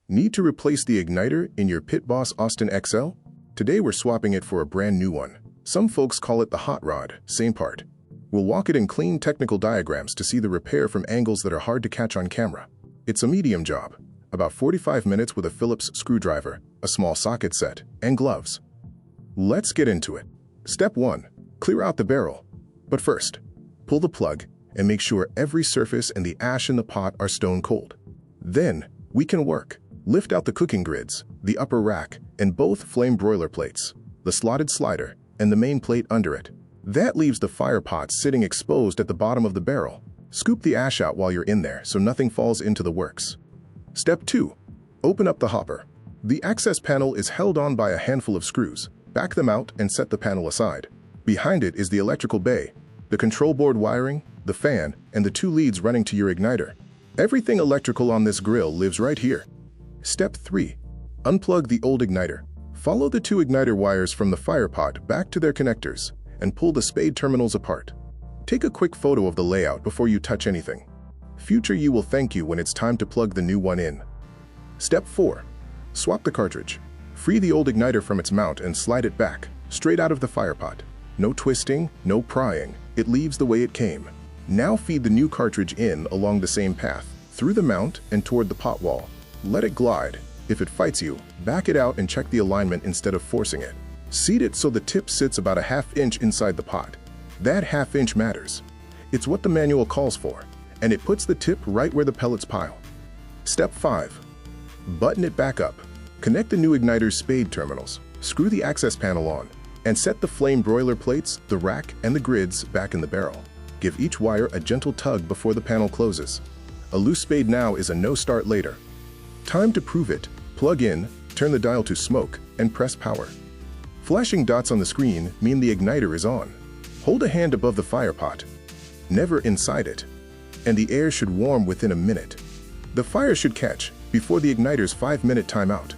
Need to replace the igniter in your Pit Boss Austin XL? Today we're swapping it for a brand new one. Some folks call it the hot rod, same part. We'll walk it in clean technical diagrams to see the repair from angles that are hard to catch on camera. It's a medium job, about 45 minutes with a Phillips screwdriver, a small socket set, and gloves. Let's get into it. Step 1. Clear out the barrel. But first, pull the plug and make sure every surface and the ash in the pot are stone cold. Then, we can work. Lift out the cooking grids, the upper rack, and both flame broiler plates, the slotted slider, and the main plate under it. That leaves the fire pot sitting exposed at the bottom of the barrel. Scoop the ash out while you're in there so nothing falls into the works. Step 2. Open up the hopper. The access panel is held on by a handful of screws. Back them out and set the panel aside. Behind it is the electrical bay, the control board wiring, the fan, and the 2 leads running to your igniter. Everything electrical on this grill lives right here. Step 3. Unplug the old igniter. Follow the 2 igniter wires from the fire pot back to their connectors and pull the spade terminals apart. Take a quick photo of the layout before you touch anything. Future you will thank you when it's time to plug the new one in. Step 4. Swap the cartridge. Free the old igniter from its mount and slide it back, straight out of the fire pot. No twisting, no prying. It leaves the way it came. Now feed the new cartridge in along the same path, through the mount and toward the pot wall. Let it glide. If it fights you, back it out and check the alignment instead of forcing it. Seat it so the tip sits about a ½ inch inside the pot. That ½ inch matters. It's what the manual calls for, and it puts the tip right where the pellets pile. Step 5. Button it back up. Connect the new igniter's spade terminals, screw the access panel on, and set the flame broiler plates, the rack, and the grids back in the barrel. Give each wire a gentle tug before the panel closes. A loose spade now is a no start later. Time to prove it. Plug in, turn the dial to smoke, and press power. Flashing dots on the screen mean the igniter is on. Hold a hand above the fire pot, never inside it, and the air should warm within a minute. The fire should catch before the igniter's 5-minute timeout.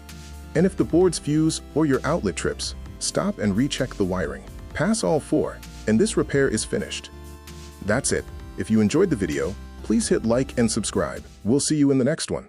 And if the boards fuse or your outlet trips, stop and recheck the wiring. Pass all 4, and this repair is finished. That's it. If you enjoyed the video, please hit like and subscribe. We'll see you in the next one.